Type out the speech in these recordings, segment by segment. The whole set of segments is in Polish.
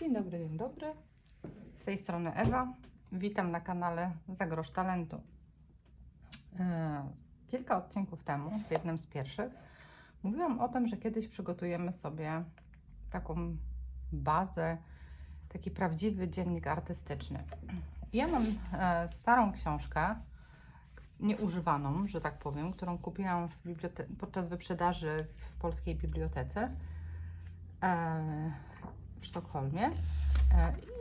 Dzień dobry, dzień dobry. Z tej strony Ewa. Witam na kanale Za grosz talentu. Kilka odcinków temu, w jednym z pierwszych, mówiłam o tym, że kiedyś przygotujemy sobie taką bazę, taki prawdziwy dziennik artystyczny. Ja mam starą książkę, nieużywaną, że tak powiem, którą kupiłam podczas wyprzedaży w polskiej bibliotece w Sztokholmie.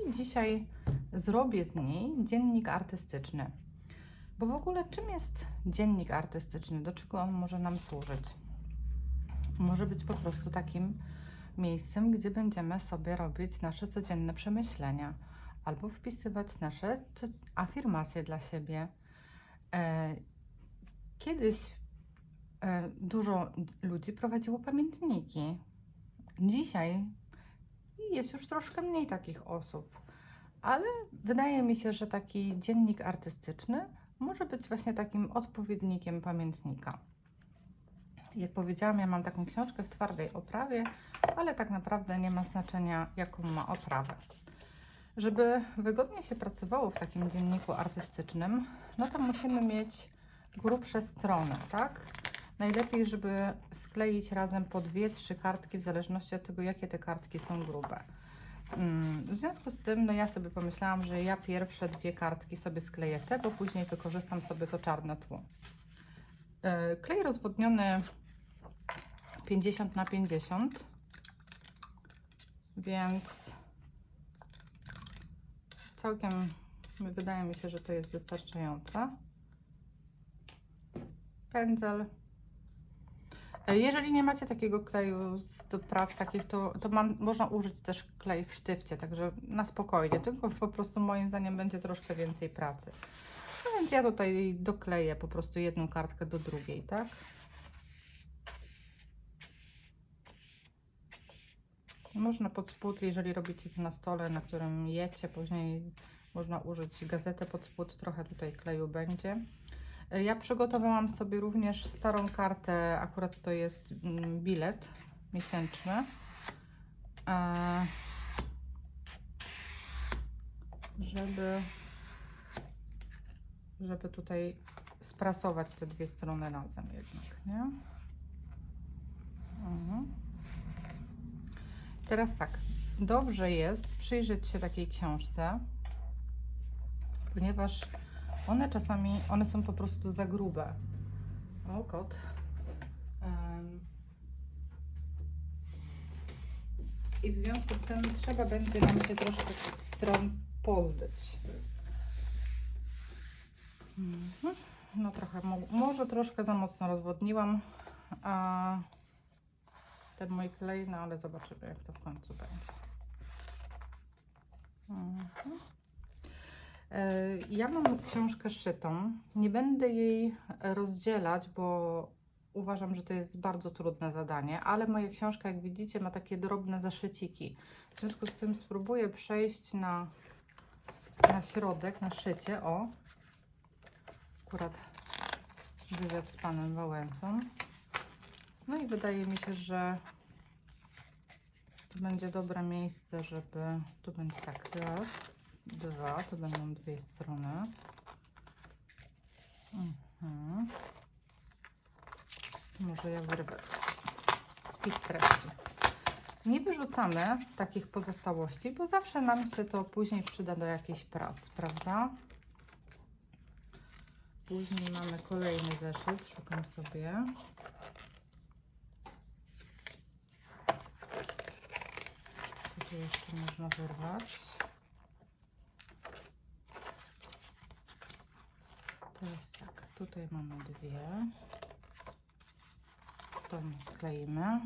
I dzisiaj zrobię z niej dziennik artystyczny. Bo w ogóle czym jest dziennik artystyczny? Do czego on może nam służyć? Może być po prostu takim miejscem, gdzie będziemy sobie robić nasze codzienne przemyślenia albo wpisywać nasze afirmacje dla siebie. Kiedyś dużo ludzi prowadziło pamiętniki. Dzisiaj jest już troszkę mniej takich osób, ale wydaje mi się, że taki dziennik artystyczny może być właśnie takim odpowiednikiem pamiętnika. Jak powiedziałam, ja mam taką książkę w twardej oprawie, ale tak naprawdę nie ma znaczenia, jaką ma oprawę. Żeby wygodnie się pracowało w takim dzienniku artystycznym, no to musimy mieć grubsze strony, tak? Najlepiej, żeby skleić razem po 2-3 kartki, w zależności od tego, jakie te kartki są grube. W związku z tym, no ja sobie pomyślałam, że ja pierwsze 2 kartki sobie skleję te, bo później wykorzystam sobie to czarne tło. Klej rozwodniony 50×50, więc całkiem wydaje mi się, że to jest wystarczające. Pędzel. Jeżeli nie macie takiego kleju do prac takich, to można użyć też klej w sztywcie, także na spokojnie, tylko po prostu moim zdaniem będzie troszkę więcej pracy. No więc ja tutaj dokleję po prostu jedną kartkę do drugiej, tak? Można pod spód, jeżeli robicie to na stole, na którym jecie, później można użyć gazetę pod spód, trochę tutaj kleju będzie. Ja przygotowałam sobie również starą kartę, akurat to jest bilet miesięczny, żeby tutaj sprasować te 2 strony razem jednak, nie? Teraz tak, dobrze jest przyjrzeć się takiej książce, ponieważ one są po prostu za grube. O, kot. I w związku z tym trzeba będzie nam się troszkę tych stron pozbyć. No trochę, może troszkę za mocno rozwodniłam ten mój klej, no ale zobaczymy, jak to w końcu będzie. Ja mam książkę szytą. Nie będę jej rozdzielać, bo uważam, że to jest bardzo trudne zadanie, ale moja książka, jak widzicie, ma takie drobne zaszyciki. W związku z tym spróbuję przejść na środek, na szycie. O, akurat wywiad z panem Wałęsą. No i wydaje mi się, że to będzie dobre miejsce, żeby... Tu będzie tak, raz, 2, to będą 2 strony. Może ja wyrwę spis treści. Nie wyrzucamy takich pozostałości, bo zawsze nam się to później przyda do jakiejś prac, prawda? Później mamy kolejny zeszyt, szukam sobie. Co tu jeszcze można wyrwać? To jest tak, tutaj mamy 2. To skleimy.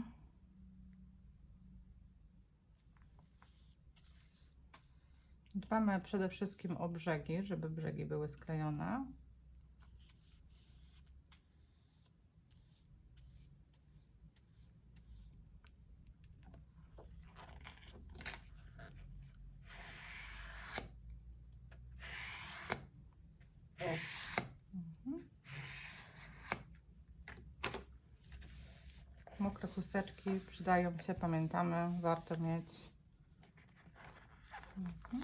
Dbamy przede wszystkim o brzegi, żeby brzegi były sklejone. Mokre chusteczki przydają się, pamiętamy, warto mieć. Mhm.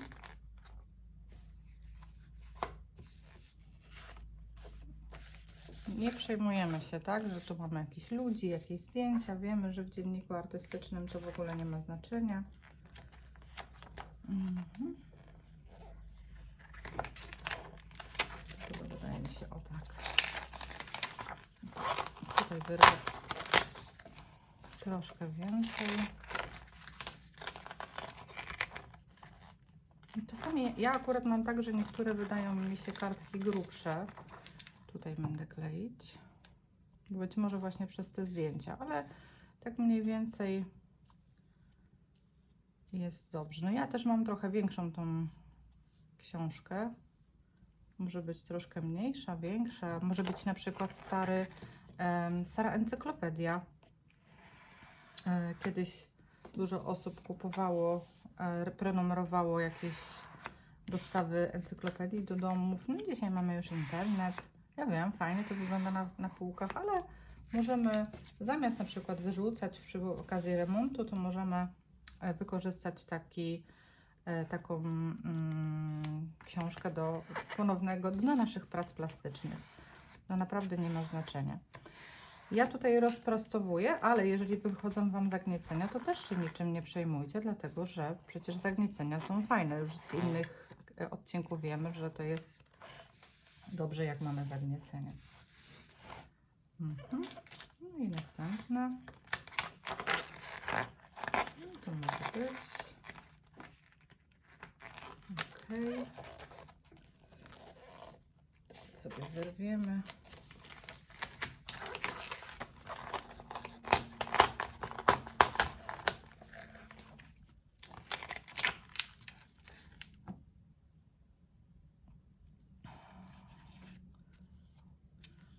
Nie przejmujemy się, tak, że tu mamy jakichś ludzi, jakieś zdjęcia. Wiemy, że w dzienniku artystycznym to w ogóle nie ma znaczenia. Mhm. To wydaje mi się, o tak. Tutaj wyrwę troszkę więcej. Czasami ja akurat mam tak, że niektóre wydają mi się kartki grubsze. Tutaj będę kleić. Być może właśnie przez te zdjęcia, ale tak mniej więcej jest dobrze. No ja też mam trochę większą tą książkę. Może być troszkę mniejsza, większa. Może być na przykład stara encyklopedia. Kiedyś dużo osób kupowało, prenumerowało jakieś dostawy encyklopedii do domów. No dzisiaj mamy już internet. Ja wiem, fajnie to wygląda na półkach, ale możemy zamiast na przykład wyrzucać przy okazji remontu, to możemy wykorzystać taką książkę do naszych prac plastycznych. To naprawdę nie ma znaczenia. Ja tutaj rozprostowuję, ale jeżeli wychodzą Wam zagniecenia, to też się niczym nie przejmujcie, dlatego że przecież zagniecenia są fajne. Już z innych odcinków wiemy, że to jest dobrze, jak mamy zagniecenia. Mhm. No i następna. No to może być. Ok. To sobie wyrwiemy.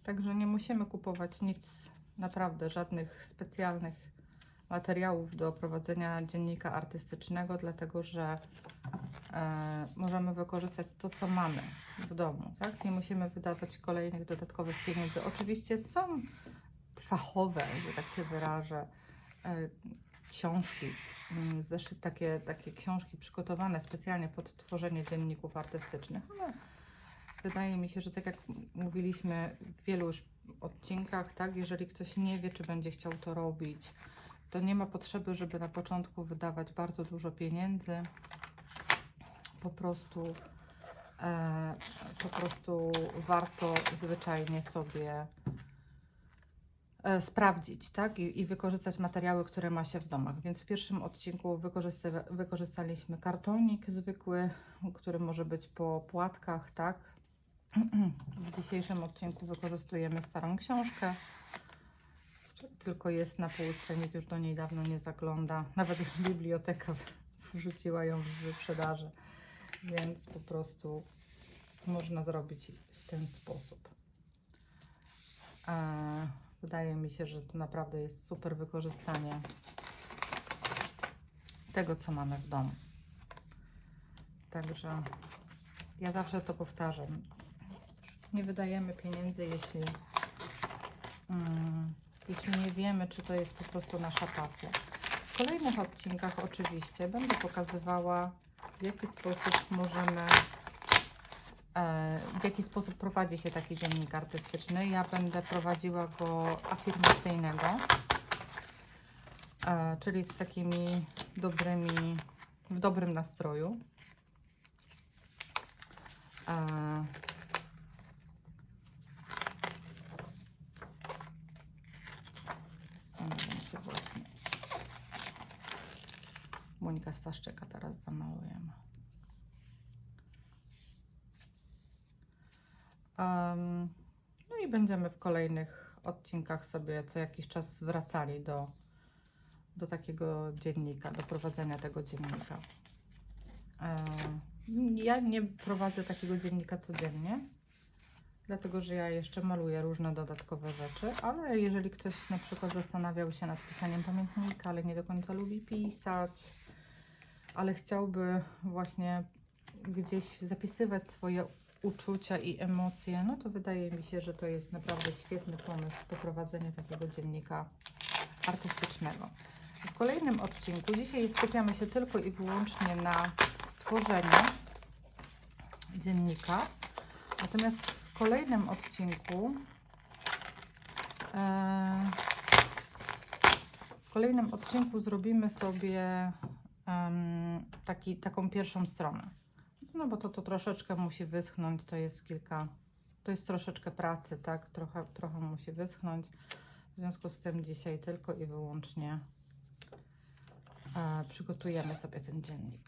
Także nie musimy kupować nic, naprawdę żadnych specjalnych materiałów do prowadzenia dziennika artystycznego, dlatego że możemy wykorzystać to, co mamy w domu, tak? Nie musimy wydawać kolejnych dodatkowych pieniędzy. Oczywiście są fachowe, że tak się wyrażę, książki, takie książki przygotowane specjalnie pod tworzenie dzienników artystycznych, ale wydaje mi się, że tak jak mówiliśmy w wielu już odcinkach, tak, jeżeli ktoś nie wie, czy będzie chciał to robić, to nie ma potrzeby, żeby na początku wydawać bardzo dużo pieniędzy. Po prostu warto zwyczajnie sobie sprawdzić, tak, i wykorzystać materiały, które ma się w domach. Więc w pierwszym odcinku wykorzystaliśmy kartonik zwykły, który może być po płatkach, tak. W dzisiejszym odcinku wykorzystujemy starą książkę, która tylko jest na półce, nikt już do niej dawno nie zagląda. Nawet biblioteka wrzuciła ją w wyprzedaży, więc po prostu można zrobić w ten sposób. Wydaje mi się, że to naprawdę jest super wykorzystanie tego, co mamy w domu. Także ja zawsze to powtarzam. Nie wydajemy pieniędzy, jeśli nie wiemy, czy to jest po prostu nasza pasja. W kolejnych odcinkach oczywiście będę pokazywała, w jaki sposób w jaki sposób prowadzi się taki dziennik artystyczny. Ja będę prowadziła go afirmacyjnego, czyli z takimi w dobrym nastroju. Zastanawiam się właśnie. Monika Staszczyka teraz zamalujemy. No i będziemy w kolejnych odcinkach sobie co jakiś czas wracali do takiego dziennika, do prowadzenia tego dziennika. Ja nie prowadzę takiego dziennika codziennie, dlatego że ja jeszcze maluję różne dodatkowe rzeczy, ale jeżeli ktoś na przykład zastanawiał się nad pisaniem pamiętnika, ale nie do końca lubi pisać, ale chciałby właśnie gdzieś zapisywać swoje uczucia i emocje, no to wydaje mi się, że to jest naprawdę świetny pomysł poprowadzenie takiego dziennika artystycznego. W kolejnym odcinku, dzisiaj skupiamy się tylko i wyłącznie na tworzeniu dziennika. Natomiast w kolejnym odcinku zrobimy sobie taką pierwszą stronę. No bo to troszeczkę musi wyschnąć, to jest troszeczkę pracy, tak? Trochę musi wyschnąć. W związku z tym dzisiaj tylko i wyłącznie przygotujemy sobie ten dziennik.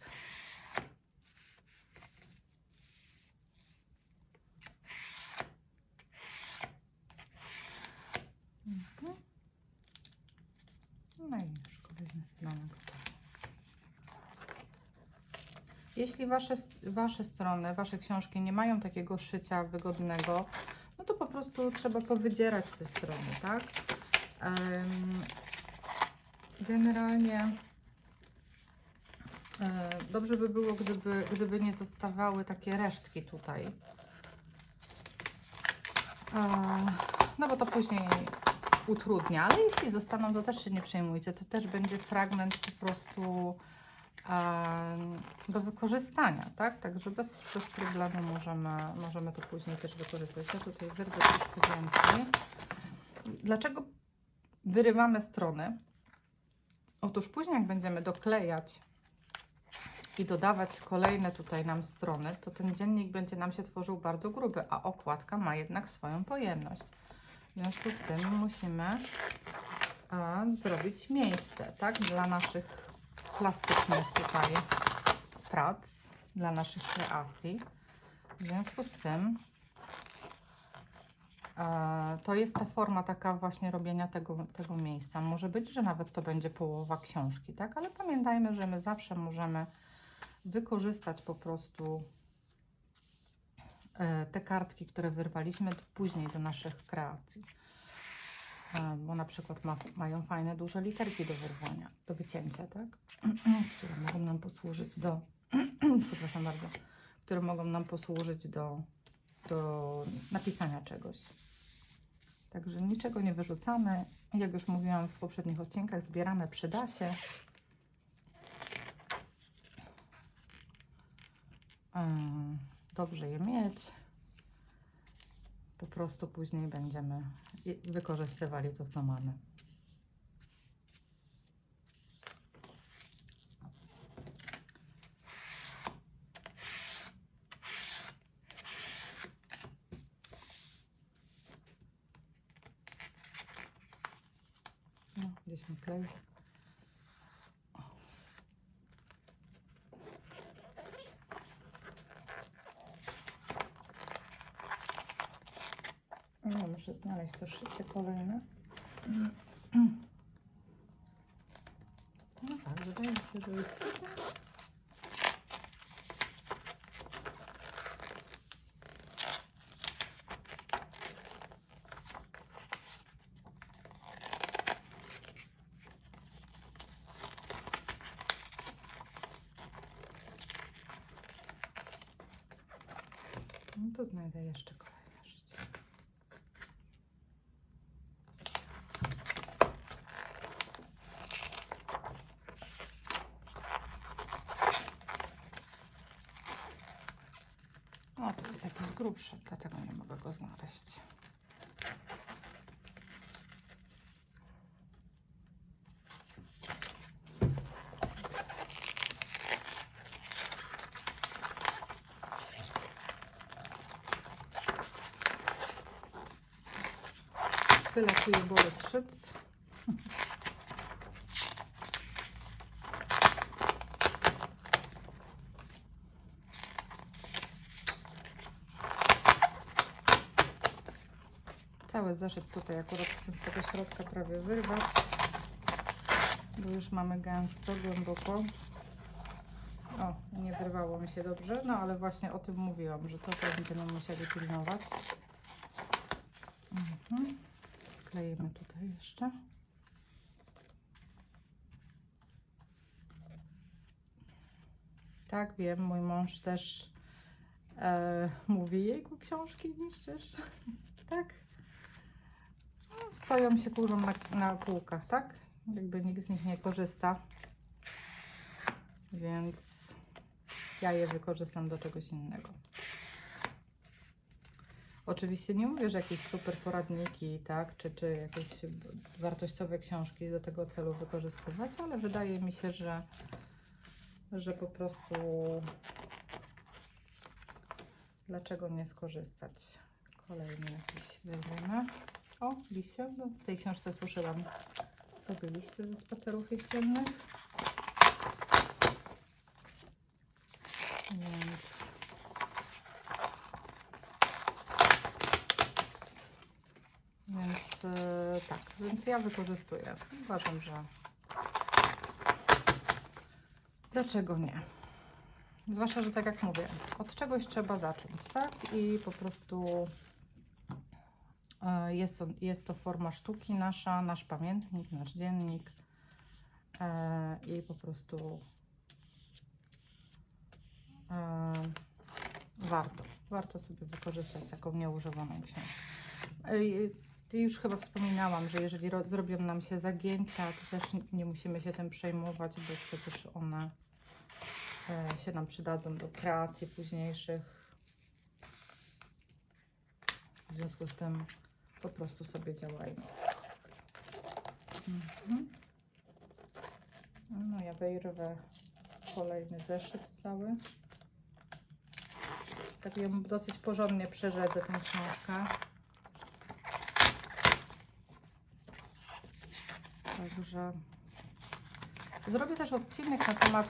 No i już kolejna strona. Jeśli wasze strony, wasze książki nie mają takiego szycia wygodnego, no to po prostu trzeba powydzierać te strony, tak? Generalnie dobrze by było, gdyby nie zostawały takie resztki tutaj. No bo to później utrudnia, ale jeśli zostaną, to też się nie przejmujcie. To też będzie fragment po prostu do wykorzystania, tak? Także bez problemu możemy to później też wykorzystać. Ja tutaj wyrwę troszkę więcej. Dlaczego wyrywamy strony? Otóż później, jak będziemy doklejać i dodawać kolejne tutaj nam strony, to ten dziennik będzie nam się tworzył bardzo gruby, a okładka ma jednak swoją pojemność. W związku z tym musimy zrobić miejsce, tak, dla naszych plastycznych tutaj prac, dla naszych kreacji. W związku z tym to jest ta forma taka właśnie robienia tego miejsca. Może być, że nawet to będzie połowa książki, tak, ale pamiętajmy, że my zawsze możemy wykorzystać po prostu te kartki, które wyrwaliśmy później do naszych kreacji. Bo na przykład mają fajne, duże literki do wyrwania, do wycięcia, tak? Które mogą nam posłużyć do, przepraszam bardzo, które mogą nam posłużyć do napisania czegoś. Także niczego nie wyrzucamy. Jak już mówiłam w poprzednich odcinkach, zbieramy, przyda się. Dobrze je mieć. Po prostu później będziemy wykorzystywali to, co mamy. No, gdzieś mi klei. No, muszę znaleźć to szycie kolejne. No tak, wydaje mi się, że jest szycie. No to znajdę jeszcze kolejne szycie. O, to jest jakiś grubszy, dlatego nie mogę go znaleźć. Wylatuje Borys Szyc. Cały zeszyt tutaj akurat chcę z tego środka prawie wyrwać, bo już mamy gęsto, głęboko. O, nie wyrwało mi się dobrze, no ale właśnie o tym mówiłam, że to będziemy musieli pilnować. Skleimy tutaj jeszcze. Tak, wiem, mój mąż też mówi, jejku, książki niszczysz, tak? No, stoją się kurzą na półkach, tak? Jakby nikt z nich nie korzysta. Więc ja je wykorzystam do czegoś innego. Oczywiście nie mówię, że jakieś super poradniki, tak, czy jakieś wartościowe książki do tego celu wykorzystywać, ale wydaje mi się, że po prostu dlaczego nie skorzystać. Kolejny jakiś weźmiemy. O, liście. No, w tej książce suszyłam sobie liście ze spacerów jesiennych. Tak, więc ja wykorzystuję. Uważam, że dlaczego nie? Zwłaszcza, że tak jak mówię, od czegoś trzeba zacząć, tak? I po prostu jest to forma sztuki nasza, nasz pamiętnik, nasz dziennik i po prostu warto sobie wykorzystać taką nieużywaną książkę. Już chyba wspominałam, że jeżeli zrobią nam się zagięcia, to też nie musimy się tym przejmować, bo przecież one się nam przydadzą do kreacji późniejszych. W związku z tym po prostu sobie działajmy. No ja wyrwę kolejny zeszyt cały. Tak ją dosyć porządnie przerzedzę tę książkę. Także zrobię też odcinek na temat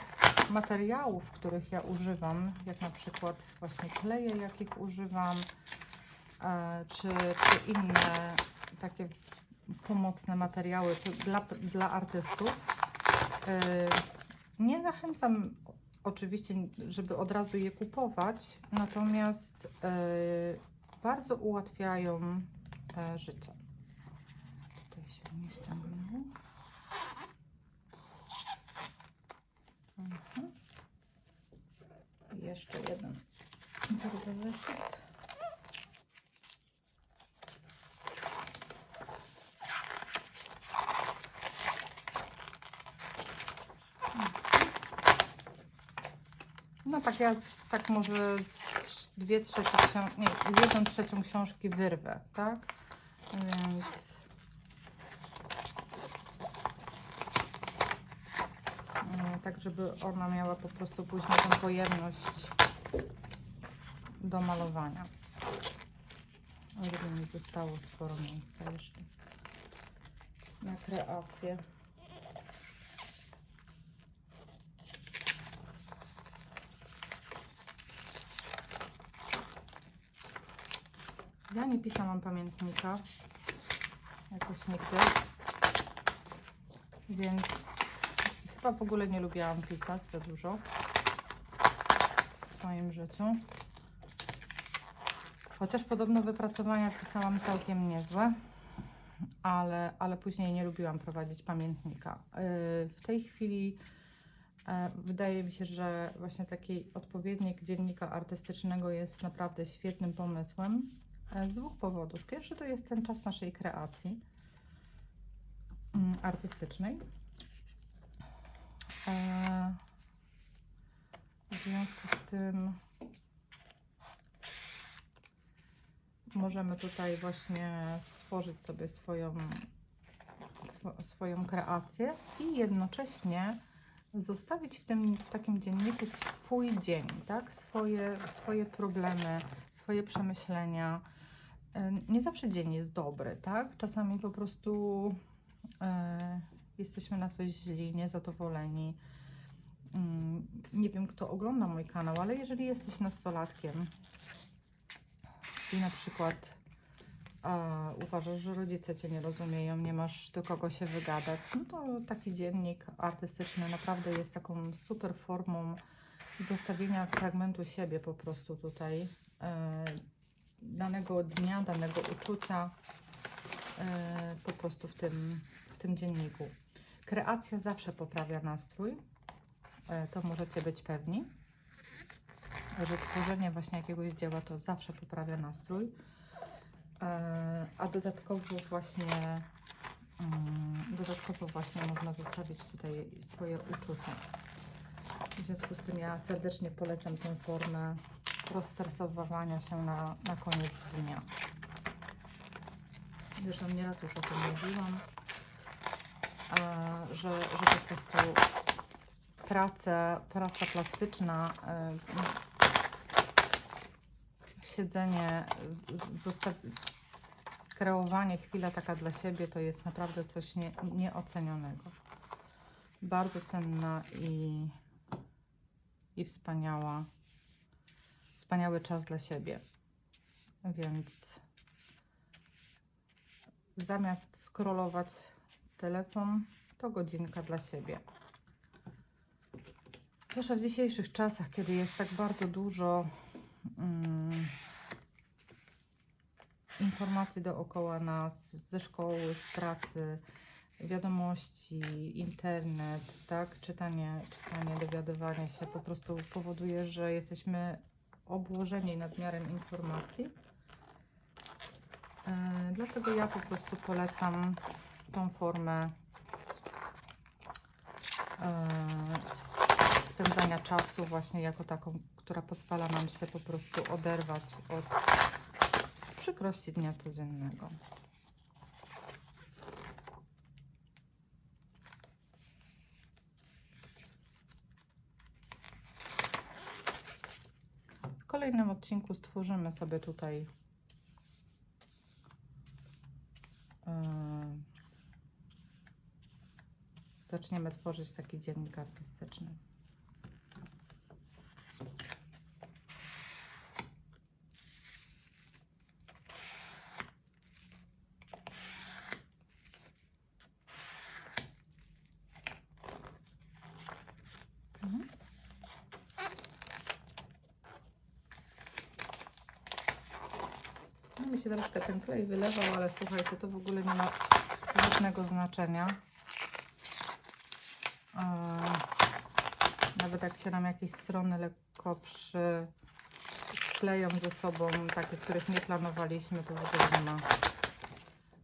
materiałów, których ja używam, jak na przykład właśnie kleje, jakich używam, czy inne takie pomocne materiały dla artystów. Nie zachęcam oczywiście, żeby od razu je kupować, natomiast bardzo ułatwiają życie. Tutaj się nie ściągnęło. Jeszcze jeden zeszyt. No tak, ja tak może 1/3 książki wyrwę, tak? Więc tak, żeby ona miała po prostu później tę pojemność do malowania. O ile mi zostało sporo miejsca jeszcze na kreację. Ja nie pisałam pamiętnika jakoś nigdy, więc chyba w ogóle nie lubiłam pisać za dużo w swoim życiu. Chociaż podobno wypracowania pisałam całkiem niezłe, ale później nie lubiłam prowadzić pamiętnika. W tej chwili wydaje mi się, że właśnie taki odpowiednik dziennika artystycznego jest naprawdę świetnym pomysłem z dwóch powodów. Pierwszy to jest ten czas naszej kreacji artystycznej. W związku z tym możemy tutaj właśnie stworzyć sobie swoją kreację i jednocześnie zostawić w takim dzienniku swój dzień, tak? Swoje problemy, swoje przemyślenia. Nie zawsze dzień jest dobry, tak? Czasami po prostu jesteśmy na coś źli, niezadowoleni. Nie wiem, kto ogląda mój kanał, ale jeżeli jesteś nastolatkiem i na przykład uważasz, że rodzice Cię nie rozumieją, nie masz do kogo się wygadać, no to taki dziennik artystyczny naprawdę jest taką super formą zostawienia fragmentu siebie po prostu tutaj, danego dnia, danego uczucia po prostu w tym dzienniku. Kreacja zawsze poprawia nastrój, to możecie być pewni, że tworzenie właśnie jakiegoś dzieła to zawsze poprawia nastrój, a dodatkowo właśnie można zostawić tutaj swoje uczucia. W związku z tym ja serdecznie polecam tę formę rozstresowywania się na koniec dnia. Zresztą nieraz już o tym mówiłam, że po prostu praca plastyczna, siedzenie, kreowanie, chwila taka dla siebie to jest naprawdę coś nieocenionego. Bardzo cenna i wspaniały czas dla siebie. Więc zamiast scrollować telefon, to godzinka dla siebie. Zwłaszcza w dzisiejszych czasach, kiedy jest tak bardzo dużo informacji dookoła nas, ze szkoły, z pracy, wiadomości, internet, tak? Czytanie, dowiadywanie się po prostu powoduje, że jesteśmy obłożeni nadmiarem informacji. Dlatego ja po prostu polecam tą formę spędzania czasu właśnie jako taką, która pozwala nam się po prostu oderwać od przykrości dnia codziennego. W kolejnym odcinku stworzymy sobie tutaj zaczniemy tworzyć taki dziennik artystyczny. No mi się troszkę ten klej wylewał, ale słuchajcie, to w ogóle nie ma żadnego znaczenia. Nawet jak się nam jakieś strony lekko skleją ze sobą, takie, których nie planowaliśmy, to w ogóle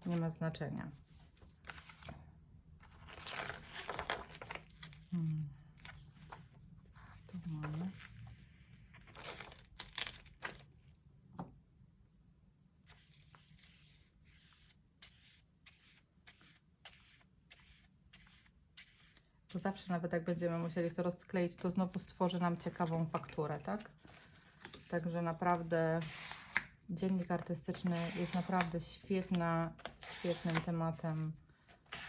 nie ma znaczenia. Tu mamy. Bo zawsze, nawet jak będziemy musieli to rozkleić, to znowu stworzy nam ciekawą fakturę, tak? Także naprawdę dziennik artystyczny jest naprawdę świetnym tematem,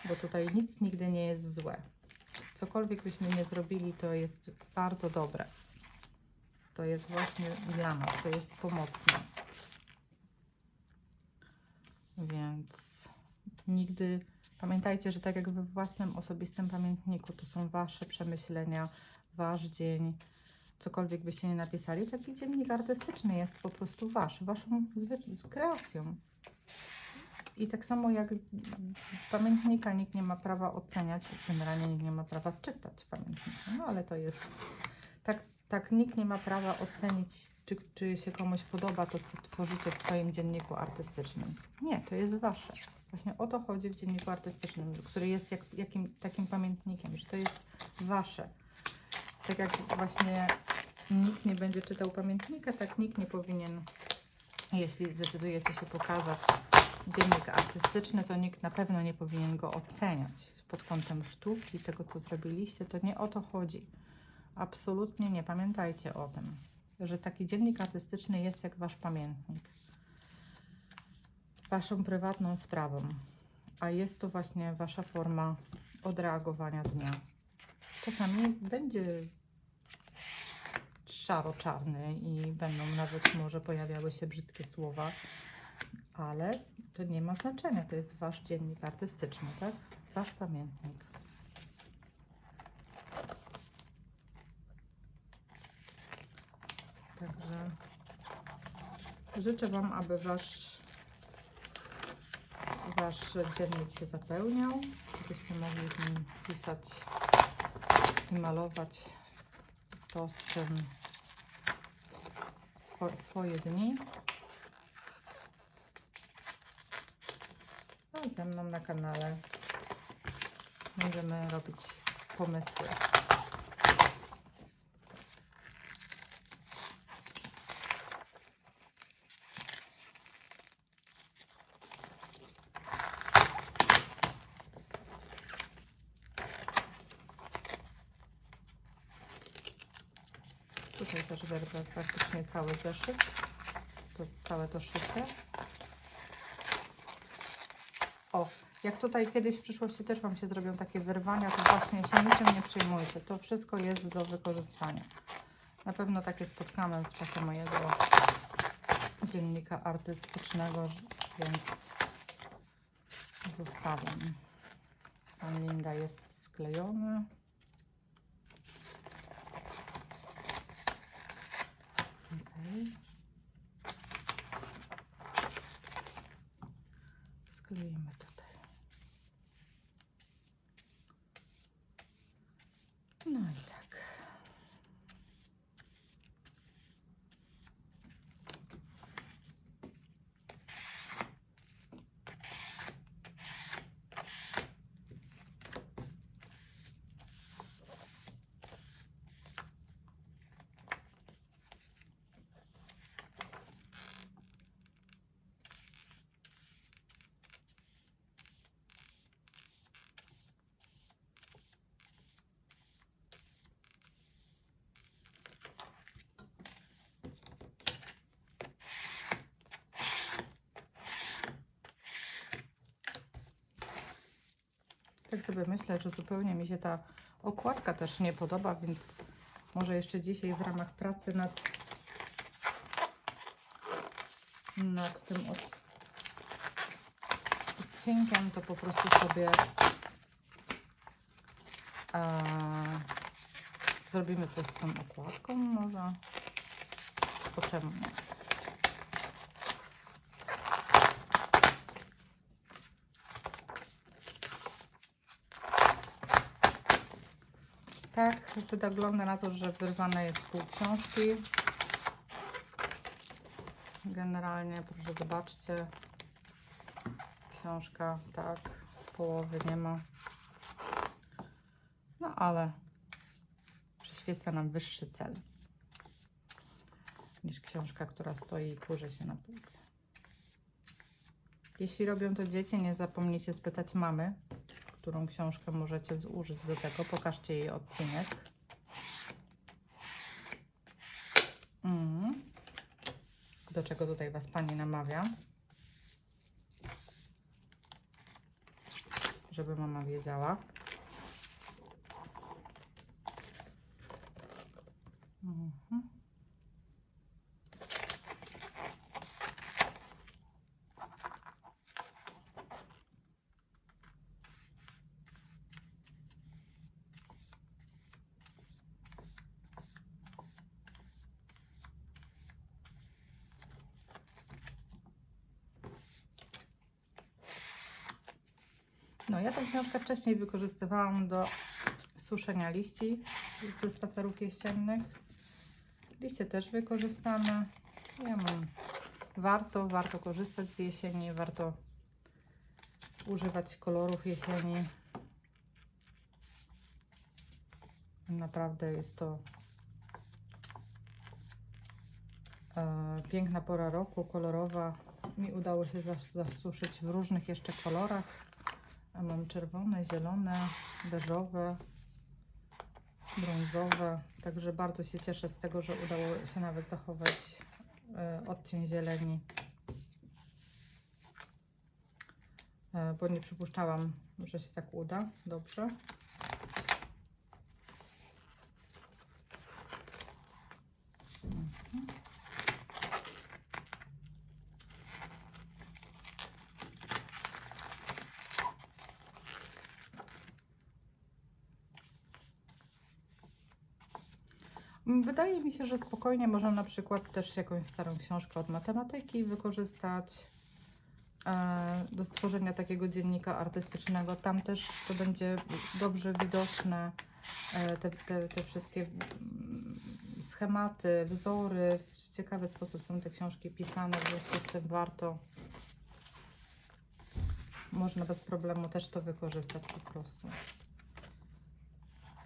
bo tutaj nic nigdy nie jest złe. Cokolwiek byśmy nie zrobili, to jest bardzo dobre. To jest właśnie dla nas, to jest pomocne. Więc nigdy pamiętajcie, że tak jak we własnym osobistym pamiętniku, to są Wasze przemyślenia, Wasz dzień. Cokolwiek byście nie napisali, taki dziennik artystyczny jest po prostu Waszą kreacją. I tak samo jak pamiętnika nikt nie ma prawa oceniać, generalnie nikt nie ma prawa czytać pamiętnika. No ale to jest, tak nikt nie ma prawa ocenić, czy się komuś podoba to, co tworzycie w swoim dzienniku artystycznym. Nie, to jest Wasze. Właśnie o to chodzi w dzienniku artystycznym, który jest takim pamiętnikiem, że to jest Wasze. Tak jak właśnie nikt nie będzie czytał pamiętnika, tak nikt nie powinien, jeśli zdecydujecie się pokazać dziennik artystyczny, to nikt na pewno nie powinien go oceniać pod kątem sztuki, tego co zrobiliście. To nie o to chodzi. Absolutnie nie. Pamiętajcie o tym, że taki dziennik artystyczny jest jak Wasz pamiętnik. Waszą prywatną sprawą. A jest to właśnie Wasza forma odreagowania dnia. Czasami będzie szaro-czarny i będą nawet może pojawiały się brzydkie słowa, ale to nie ma znaczenia. To jest Wasz dziennik artystyczny, tak? Wasz pamiętnik. Także życzę Wam, aby Wasz dziennik się zapełniał, żebyście mogli w nim pisać i malować to, z czym swoje dni. No i ze mną na kanale będziemy robić pomysły. Tutaj też wyrwę praktycznie cały zeszyt, całe to szyte. O, jak tutaj kiedyś w przyszłości też Wam się zrobią takie wyrwania, to właśnie się niczym nie przejmujcie. To wszystko jest do wykorzystania. Na pewno takie spotkamy w czasie mojego dziennika artystycznego, więc zostawiam. Pan Linda jest sklejony. Okay. Skleimy tutaj. No i tak. Tak sobie myślę, że zupełnie mi się ta okładka też nie podoba, więc może jeszcze dzisiaj w ramach pracy nad tym odcinkiem to po prostu sobie zrobimy coś z tą okładką może. Po czemu nie? Tak, wygląda na to, że wyrwane jest pół książki. Generalnie, proszę zobaczcie, książka, tak, połowy nie ma. No ale przyświeca nam wyższy cel niż książka, która stoi i kurzy się na półce. Jeśli robią to dzieci, nie zapomnijcie spytać mamy, którą książkę możecie zużyć do tego. Pokażcie jej odcinek. Do czego tutaj Was Pani namawia? Żeby mama wiedziała. No, ja tę książkę wcześniej wykorzystywałam do suszenia liści ze spacerów jesiennych. Liście też wykorzystane. Ja mam. Warto korzystać z jesieni, warto używać kolorów jesieni. Naprawdę jest to piękna pora roku, kolorowa. Mi udało się zasuszyć w różnych jeszcze kolorach. Mam czerwone, zielone, beżowe, brązowe. Także bardzo się cieszę z tego, że udało się nawet zachować odcień zieleni. Bo nie przypuszczałam, że się tak uda. Dobrze. Wydaje mi się, że spokojnie można na przykład też jakąś starą książkę od matematyki wykorzystać do stworzenia takiego dziennika artystycznego. Tam też to będzie dobrze widoczne, te wszystkie schematy, wzory. W ciekawy sposób są te książki pisane, w związku z tym można bez problemu też to wykorzystać po prostu.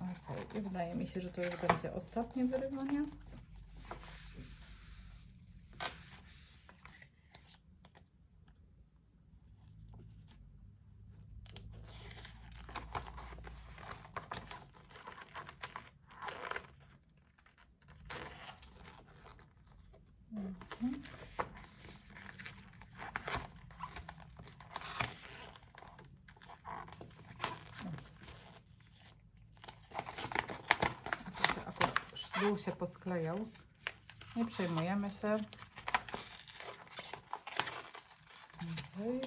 Ok, i wydaje mi się, że to już będzie ostatnie wyrywanie. Mhm. Akurat dół się posklejał. Nie przejmujemy się. Okay.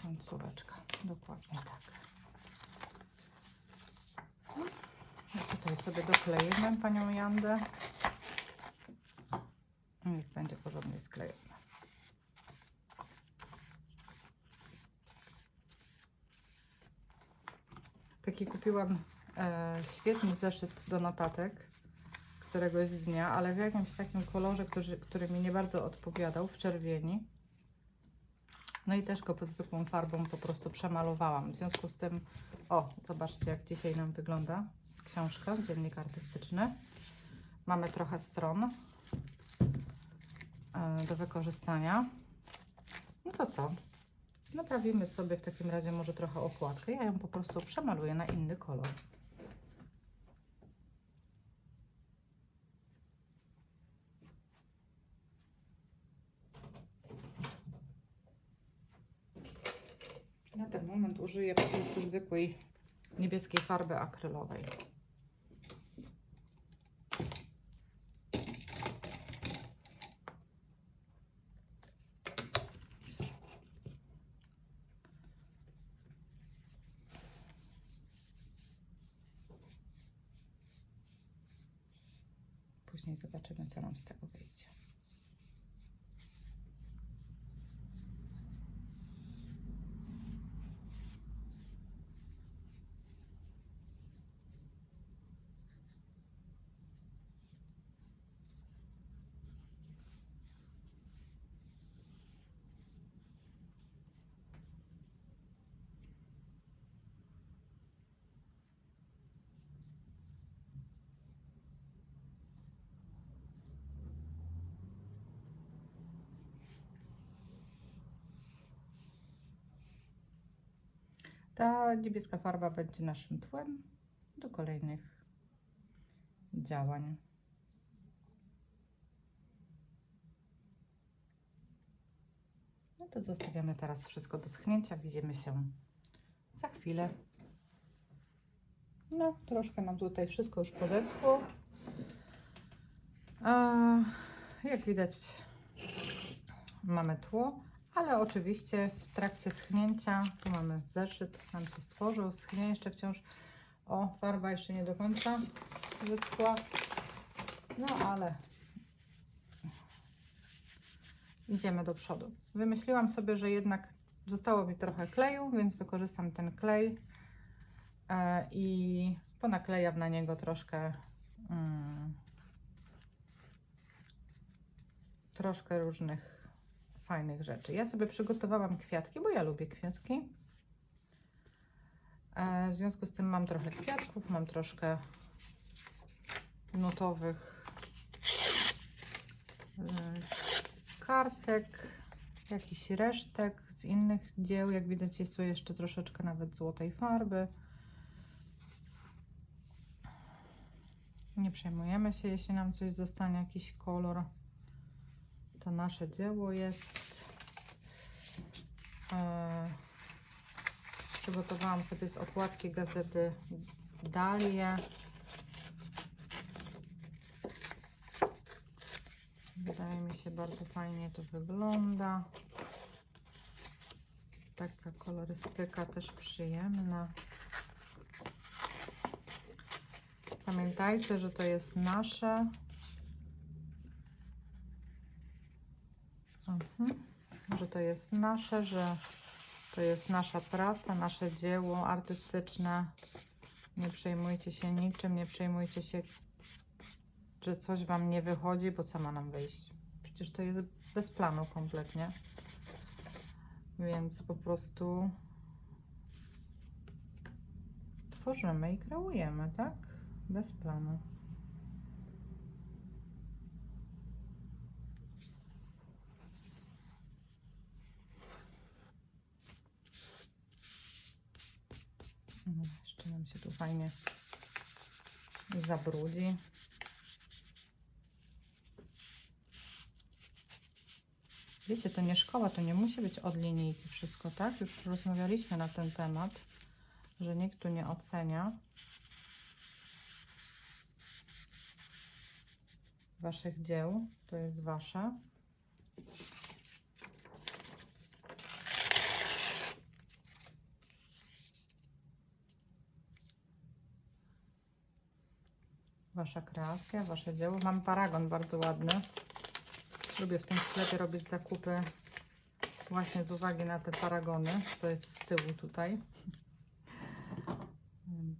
Końcóweczka, dokładnie tak. Ja tutaj sobie dokleimy panią Jandę. Niech będzie porządnie sklejona. Taki kupiłam świetny zeszyt do notatek któregoś dnia, ale w jakimś takim kolorze, który mi nie bardzo odpowiadał, w czerwieni. No i też go zwykłą farbą po prostu przemalowałam. W związku z tym, o, zobaczcie, jak dzisiaj nam wygląda książka, dziennik artystyczny. Mamy trochę stron do wykorzystania. No to co? Naprawimy sobie w takim razie może trochę okładkę. Ja ją po prostu przemaluję na inny kolor. Na ten moment użyję po prostu zwykłej niebieskiej farby akrylowej. Później zobaczymy, co nam z tego wyjdzie. Ta niebieska farba będzie naszym tłem do kolejnych działań. No to zostawiamy teraz wszystko do schnięcia. Widzimy się za chwilę. No, troszkę nam tutaj wszystko już podeschło. Jak widać, mamy tło, ale oczywiście w trakcie schnięcia, tu mamy zeszyt, nam się stworzył, schnie jeszcze wciąż. O, farba jeszcze nie do końca wyschła, no ale idziemy do przodu. Wymyśliłam sobie, że jednak zostało mi trochę kleju, więc wykorzystam ten klej i ponaklejam na niego troszkę troszkę różnych fajnych rzeczy. Ja sobie przygotowałam kwiatki, bo ja lubię kwiatki. W związku z tym mam trochę kwiatków, mam troszkę nutowych kartek, jakiś resztek z innych dzieł. Jak widać, jest tu jeszcze troszeczkę nawet złotej farby. Nie przejmujemy się, jeśli nam coś zostanie, jakiś kolor. To nasze dzieło jest. Przygotowałam sobie z okładki gazety Dalie. Wydaje mi się, bardzo fajnie to wygląda. Taka kolorystyka też przyjemna. Pamiętajcie, że to jest nasze. Że to jest nasze, że to jest nasza praca, nasze dzieło artystyczne. Nie przejmujcie się niczym, nie przejmujcie się, że coś Wam nie wychodzi, bo co ma nam wyjść? Przecież to jest bez planu kompletnie. Więc po prostu tworzymy i kreujemy, tak? Bez planu. Jeszcze nam się tu fajnie zabrudzi. Wiecie, to nie szkoła, to nie musi być od linijki wszystko, tak? Już rozmawialiśmy na ten temat, że nikt tu nie ocenia waszych dzieł. To jest wasze. Wasza kreacja, wasze dzieło. Mam paragon bardzo ładny. Lubię w tym sklepie robić zakupy właśnie z uwagi na te paragony, co jest z tyłu tutaj. Więc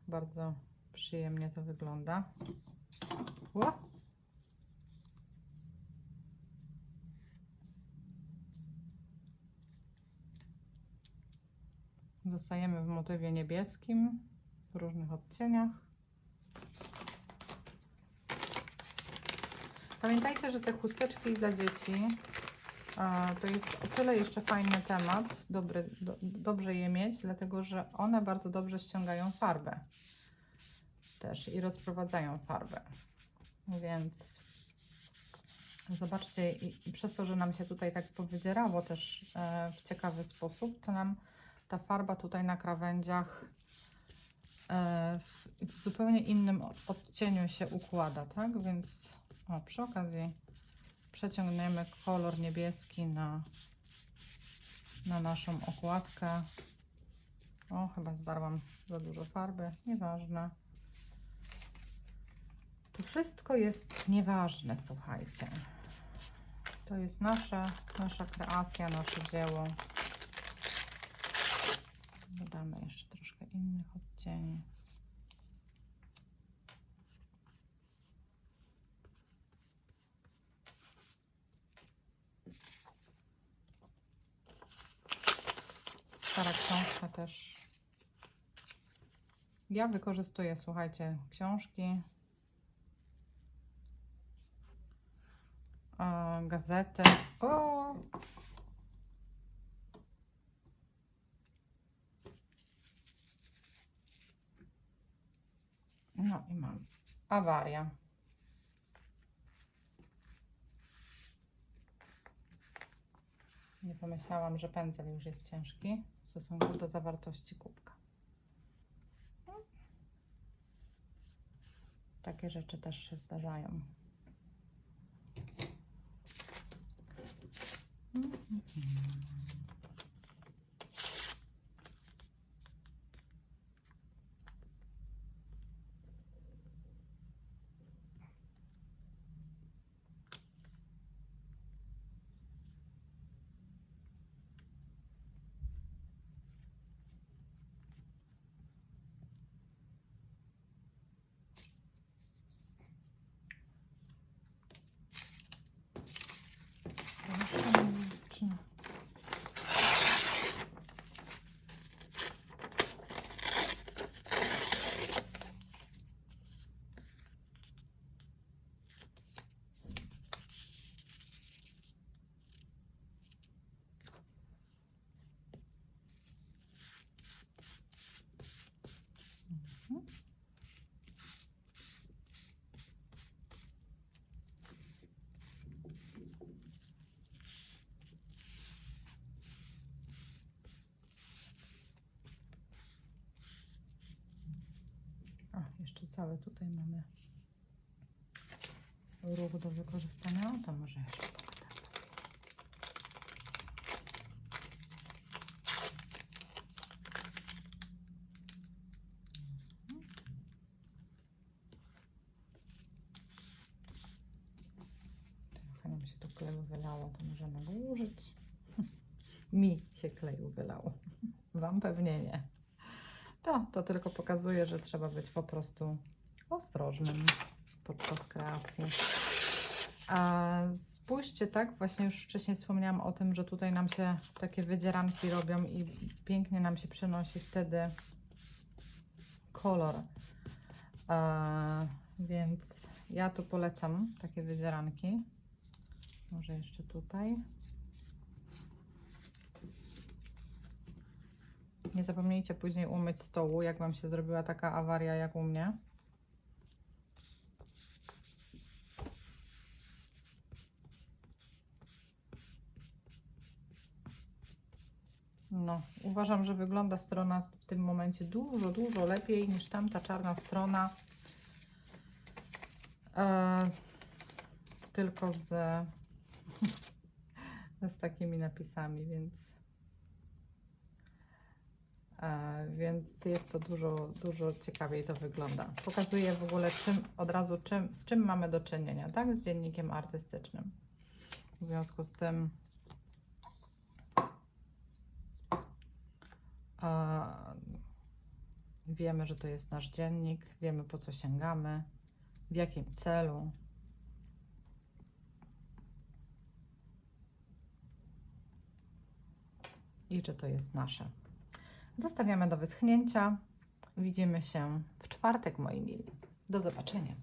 bardzo przyjemnie to wygląda. Ło! Zostajemy w motywie niebieskim w różnych odcieniach. Pamiętajcie, że te chusteczki dla dzieci to jest o tyle jeszcze fajny temat, dobrze je mieć, dlatego że one bardzo dobrze ściągają farbę też i rozprowadzają farbę. Więc zobaczcie, i przez to, że nam się tutaj tak powydzierało też w ciekawy sposób, to nam ta farba tutaj na krawędziach w zupełnie innym odcieniu się układa, tak? Więc przy okazji przeciągniemy kolor niebieski na naszą okładkę. Chyba zdarłam za dużo farby, nieważne. To wszystko jest nieważne, słuchajcie. To jest nasza kreacja, nasze dzieło. Dodamy jeszcze troszkę innych odcieni. Stara książka też. Ja wykorzystuję, słuchajcie, książki, gazety. No i mam awaria. Nie pomyślałam, że pędzel już jest ciężki w stosunku do zawartości kubka. Takie rzeczy też się zdarzają. Jeszcze cały tutaj mamy ruch do wykorzystania. To może jeszcze trochę nam się tu kleju wylało, to możemy go użyć. Mi się kleju wylało. Wam pewnie nie. To tylko pokazuje, że trzeba być po prostu ostrożnym podczas kreacji. Spójrzcie, tak, właśnie już wcześniej wspomniałam o tym, że tutaj nam się takie wydzieranki robią i pięknie nam się przenosi wtedy kolor. Więc ja tu polecam takie wydzieranki. Może jeszcze tutaj. Nie zapomnijcie później umyć stołu, jak Wam się zrobiła taka awaria jak u mnie. No, uważam, że wygląda strona w tym momencie dużo, dużo lepiej niż tamta czarna strona. Tylko z takimi napisami, więc jest to dużo, dużo ciekawiej to wygląda. Pokazuję w ogóle od razu z czym mamy do czynienia, tak? Z dziennikiem artystycznym. W związku z tym wiemy, że to jest nasz dziennik, wiemy, po co sięgamy, w jakim celu. I że to jest nasze. Zostawiamy do wyschnięcia. Widzimy się w czwartek, moi mili. Do zobaczenia.